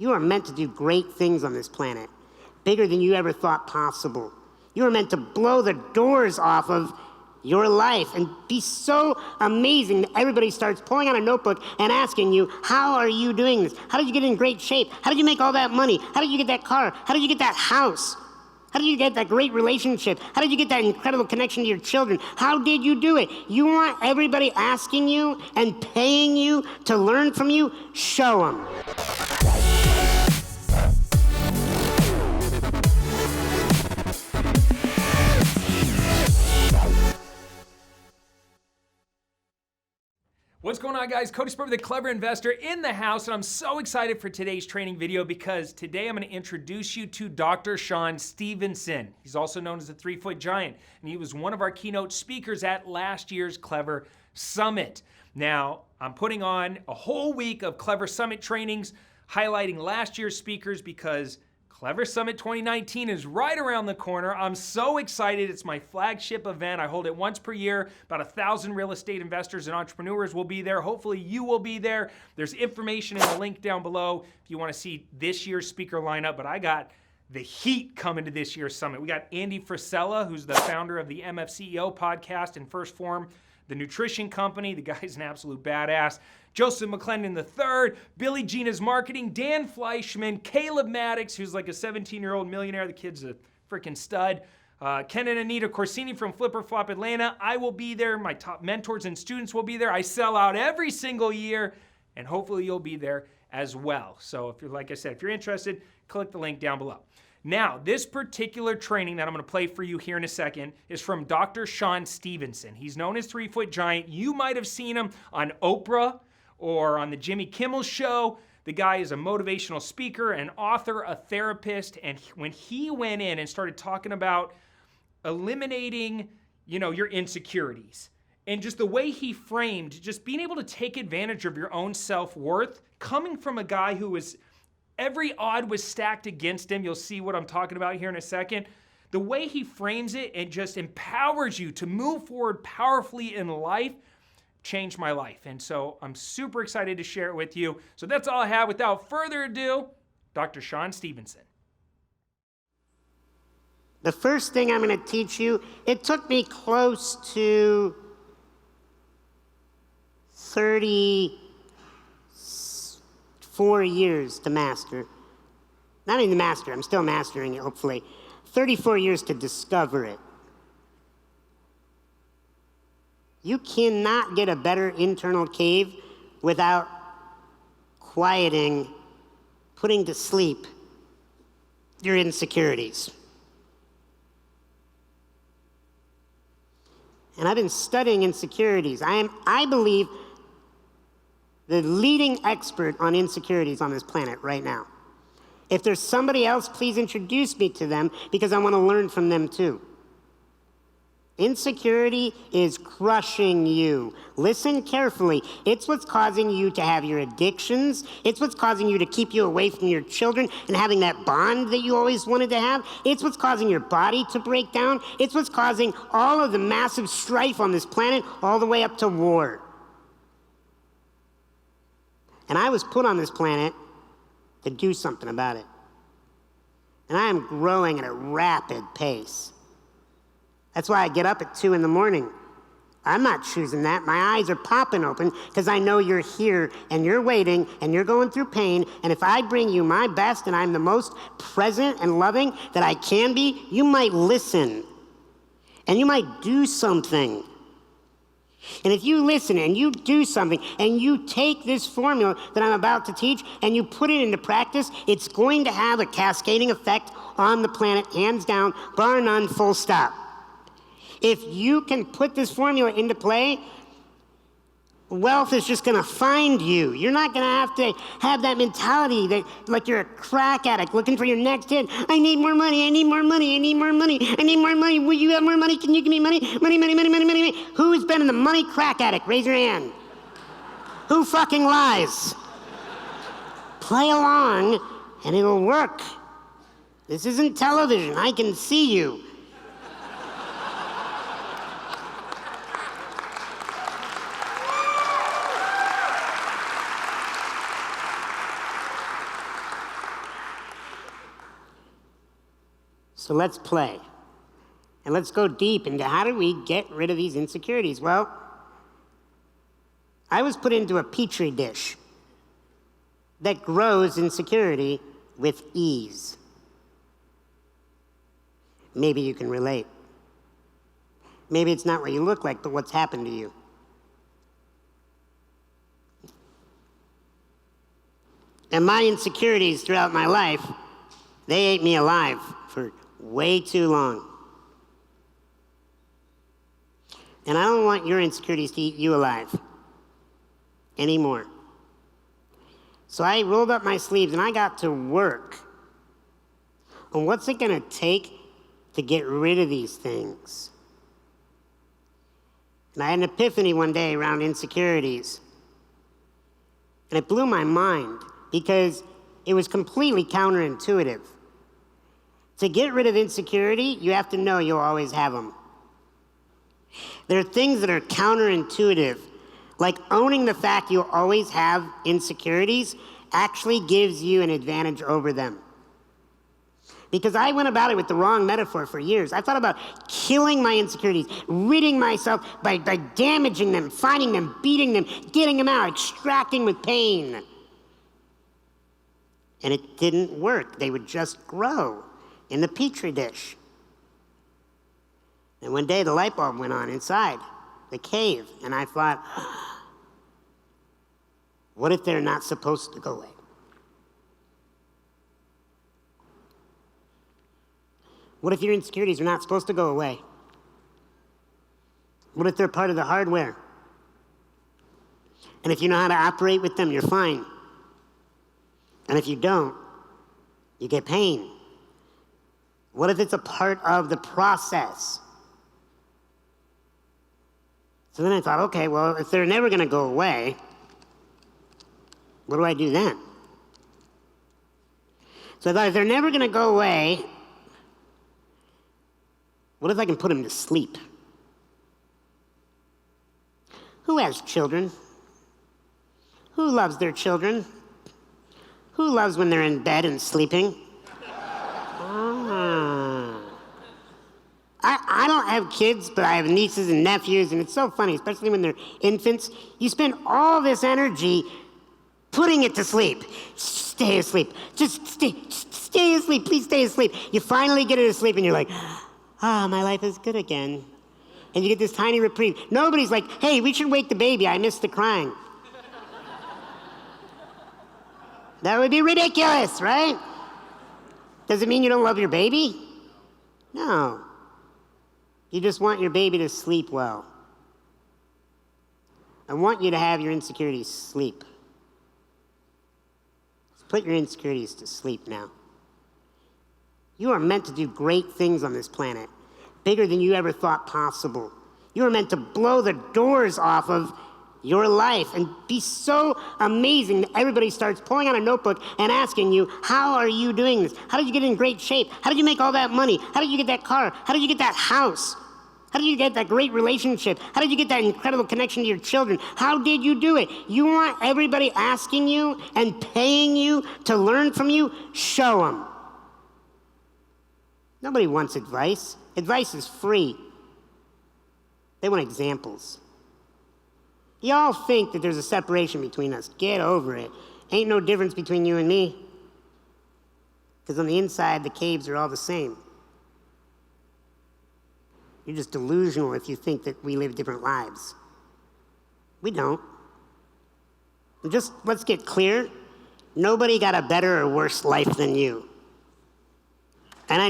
You are meant to do great things on this planet, bigger than you ever thought possible. You are meant to blow the doors off of your life and be so amazing that everybody starts pulling out a notebook and asking you, how are you doing this? How did you get in great shape? How did you make all that money? How did you get that car? How did you get that house? How did you get that great relationship? How did you get that incredible connection to your children? How did you do it? You want everybody asking you and paying you to learn from you? Show them. What's going on, guys? Cody Sperber, the Clever Investor in the house, and I'm so excited for today's training video because today I'm going to introduce you to Dr. Sean Stephenson. He's also known as the 3-Foot Giant, and he was one of our keynote speakers at last year's Clever Summit. Now, I'm putting on a whole week of Clever Summit trainings highlighting last year's speakers because Clever Summit 2019 is right around the corner. I'm so excited. It's my flagship event. I hold it once per year. About 1,000 real estate investors and entrepreneurs will be there. Hopefully you will be there. There's information in the link down below if you want to see this year's speaker lineup, but I got the heat coming to this year's summit. We got Andy Frisella, who's the founder of the MFCEO podcast and First Form, the nutrition company. The guy's an absolute badass. Joseph McClendon III, Billy Gina's marketing, Dan Fleischman, Caleb Maddox, who's like a 17-year-old millionaire. The kid's a freaking stud. Ken and Anita Corsini from Flipper Flop Atlanta. I will be there. My top mentors and students will be there. I sell out every single year, and hopefully you'll be there as well. So if you're, like I said, if you're interested, click the link down below. Now, this particular training that I'm going to play for you here in a second is from Dr. Sean Stephenson. He's known as 3-Foot Giant. You might have seen him on Oprah or on the Jimmy Kimmel Show. The guy is a motivational speaker, an author, a therapist, and when he went in and started talking about eliminating, your insecurities, and just the way he framed just being able to take advantage of your own self-worth, coming from a guy who was, every odd was stacked against him. You'll see what I'm talking about here in a second. The way he frames it and just empowers you to move forward powerfully in life changed my life. And so I'm super excited to share it with you. So that's all I have. Without further ado, Dr. Sean Stephenson. The first thing I'm going to teach you, it took me close to 34 years to master. Not even master, I'm still mastering it, hopefully. 34 years to discover it. You cannot get a better internal cave without quieting, putting to sleep your insecurities. And I've been studying insecurities. I believe, the leading expert on insecurities on this planet right now. If there's somebody else, please introduce me to them because I want to learn from them too. Insecurity is crushing you. Listen carefully. It's what's causing you to have your addictions. It's what's causing you to keep you away from your children and having that bond that you always wanted to have. It's what's causing your body to break down. It's what's causing all of the massive strife on this planet all the way up to war. And I was put on this planet to do something about it. And I am growing at a rapid pace. That's why I get up at 2 in the morning. I'm not choosing that. My eyes are popping open because I know you're here and you're waiting and you're going through pain. And if I bring you my best and I'm the most present and loving that I can be, you might listen and you might do something. And if you listen and you do something and you take this formula that I'm about to teach and you put it into practice, it's going to have a cascading effect on the planet, hands down, bar none, full stop. If you can put this formula into play, wealth is just going to find you. You're not going to have that mentality that like you're a crack addict looking for your next hit. I need more money. I need more money. I need more money. I need more money. Will you have more money? Can you give me money? Money, money, money, money, money, money. Who's been in the money crack addict? Raise your hand. Who fucking lies? Play along and it'll work. This isn't television. I can see you. So let's play. And let's go deep into how do we get rid of these insecurities? Well, I was put into a petri dish that grows insecurity with ease. Maybe you can relate. Maybe it's not what you look like, but what's happened to you. And my insecurities throughout my life, they ate me alive for way too long. And I don't want your insecurities to eat you alive anymore. So I rolled up my sleeves and I got to work on what's it gonna take to get rid of these things. And I had an epiphany one day around insecurities. And it blew my mind because it was completely counterintuitive. To get rid of insecurity, you have to know you'll always have them. There are things that are counterintuitive, like owning the fact you'll always have insecurities actually gives you an advantage over them. Because I went about it with the wrong metaphor for years. I thought about killing my insecurities, ridding myself by damaging them, finding them, beating them, getting them out, extracting with pain. And it didn't work. They would just grow in the petri dish. And one day the light bulb went on inside the cave, and I thought, what if they're not supposed to go away? What if your insecurities are not supposed to go away? What if they're part of the hardware? And if you know how to operate with them, you're fine. And if you don't, you get pain. What if it's a part of the process? So then I thought, okay, well, if they're never going to go away, what do I do then? So I thought, if they're never going to go away, what if I can put them to sleep? Who has children? Who loves their children? Who loves when they're in bed and sleeping? I don't have kids, but I have nieces and nephews, and it's so funny, especially when they're infants. You spend all this energy putting it to sleep. Stay asleep. Just stay asleep. Please stay asleep. You finally get it to sleep, and you're like, my life is good again. And you get this tiny reprieve. Nobody's like, hey, we should wake the baby. I missed the crying. That would be ridiculous, right? Does it mean you don't love your baby? No. You just want your baby to sleep well. I want you to have your insecurities sleep. Put your insecurities to sleep now. You are meant to do great things on this planet, bigger than you ever thought possible. You are meant to blow the doors off of your life and be so amazing that everybody starts pulling out a notebook and asking you, how are you doing this? How did you get in great shape? How did you make all that money? How did you get that car? How did you get that house? How did you get that great relationship? How did you get that incredible connection to your children? How did you do it? You want everybody asking you and paying you to learn from you? Show them. Nobody wants advice. Advice is free. They want examples. Y'all think that there's a separation between us. Get over it. Ain't no difference between you and me. Because on the inside, the caves are all the same. You're just delusional if you think that we live different lives. We don't. Just let's get clear. Nobody got a better or worse life than you. And I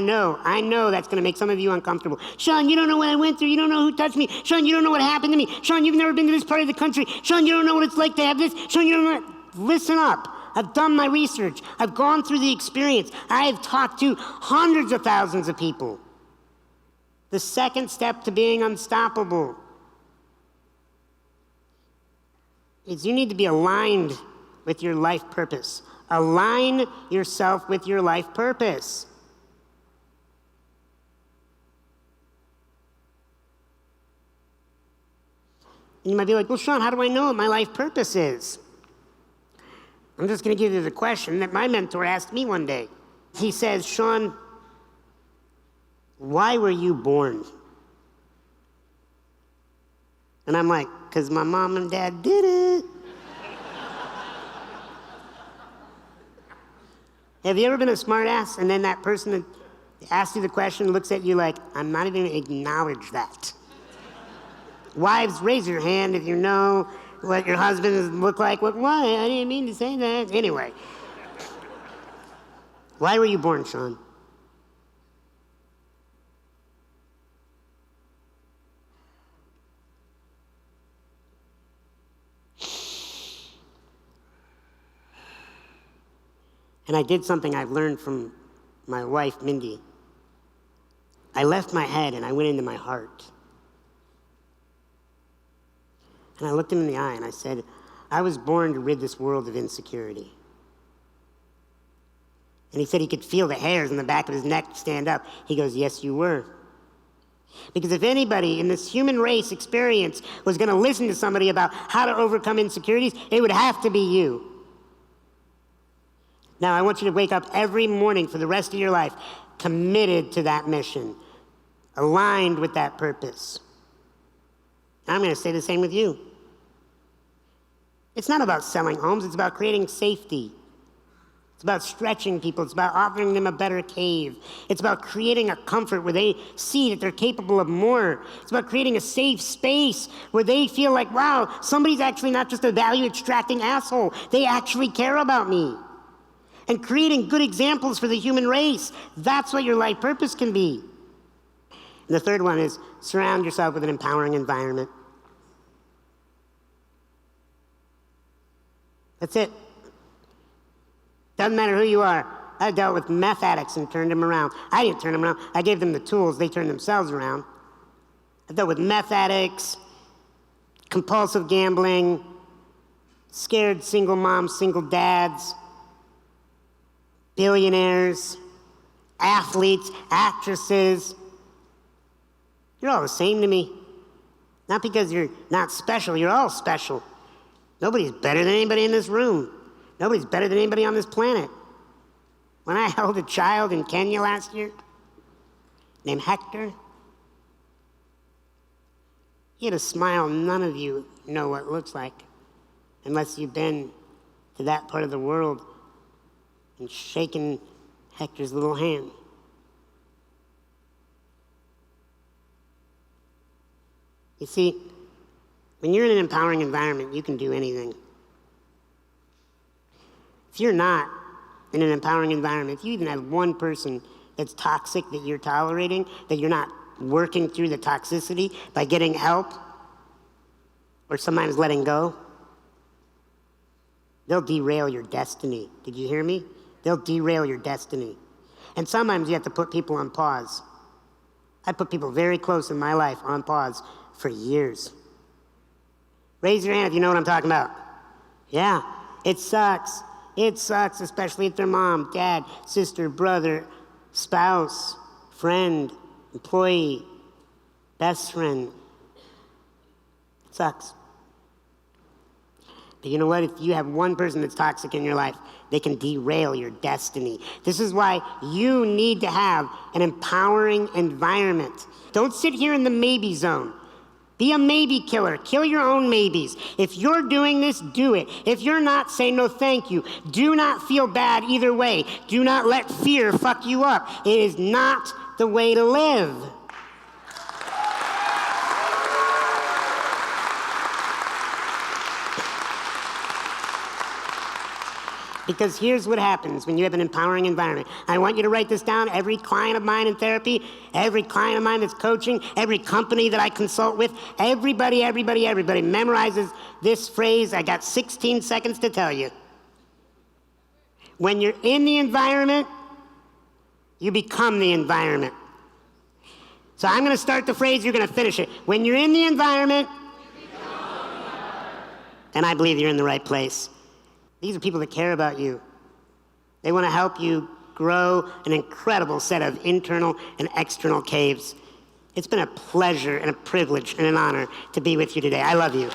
know that's going to make some of you uncomfortable. Sean, you don't know what I went through. You don't know who touched me. Sean, you don't know what happened to me. Sean, you've never been to this part of the country. Sean, you don't know what it's like to have this. Sean, you don't know. Listen up. I've done my research. I've gone through the experience. I have talked to hundreds of thousands of people. The second step to being unstoppable is you need to be aligned with your life purpose. Align yourself with your life purpose. And you might be like, well, Sean, how do I know what my life purpose is? I'm just going to give you the question that my mentor asked me one day. He says, Sean, why were you born? And I'm like, because my mom and dad did it. Have you ever been a smart ass and then that person that asks you the question looks at you like, I'm not even gonna acknowledge that. Wives, raise your hand if you know what your husband look like. Why? I didn't mean to say that. Anyway. Why were you born, Sean? And I did something I've learned from my wife, Mindy. I left my head and I went into my heart. And I looked him in the eye and I said, I was born to rid this world of insecurity. And he said he could feel the hairs on the back of his neck stand up. He goes, yes, you were. Because if anybody in this human race experience was going to listen to somebody about how to overcome insecurities, it would have to be you. Now, I want you to wake up every morning for the rest of your life committed to that mission, aligned with that purpose. I'm going to say the same with you. It's not about selling homes, it's about creating safety. It's about stretching people. It's about offering them a better cave. It's about creating a comfort where they see that they're capable of more. It's about creating a safe space where they feel like, wow, somebody's actually not just a value-extracting asshole. They actually care about me. And creating good examples for the human race. That's what your life purpose can be. And the third one is surround yourself with an empowering environment. That's it. Doesn't matter who you are. I dealt with meth addicts and turned them around. I didn't turn them around. I gave them the tools. They turned themselves around. I dealt with meth addicts, compulsive gambling, scared single moms, single dads, billionaires, athletes, actresses. You're all the same to me. Not because you're not special. You're all special. Nobody's better than anybody in this room. Nobody's better than anybody on this planet. When I held a child in Kenya last year named Hector, he had a smile none of you know what it looks like unless you've been to that part of the world and shaken Hector's little hand. You see, when you're in an empowering environment, you can do anything. If you're not in an empowering environment, if you even have one person that's toxic that you're tolerating, that you're not working through the toxicity by getting help or sometimes letting go, they'll derail your destiny. Did you hear me? They'll derail your destiny. And sometimes you have to put people on pause. I put people very close in my life on pause for years. Raise your hand if you know what I'm talking about. Yeah, it sucks. It sucks, especially if they're mom, dad, sister, brother, spouse, friend, employee, best friend. It sucks. But you know what? If you have one person that's toxic in your life, they can derail your destiny. This is why you need to have an empowering environment. Don't sit here in the maybe zone. Be a maybe killer. Kill your own maybes. If you're doing this, do it. If you're not, say no thank you. Do not feel bad either way. Do not let fear fuck you up. It is not the way to live. Because here's what happens when you have an empowering environment. I want you to write this down. Every client of mine in therapy, every client of mine that's coaching, every company that I consult with, everybody memorizes this phrase. I got 16 seconds to tell you. When you're in the environment, you become the environment. So I'm going to start the phrase, you're going to finish it. When you're in the environment, then I believe you're in the right place. These are people that care about you. They want to help you grow an incredible set of internal and external caves. It's been a pleasure and a privilege and an honor to be with you today. I love you.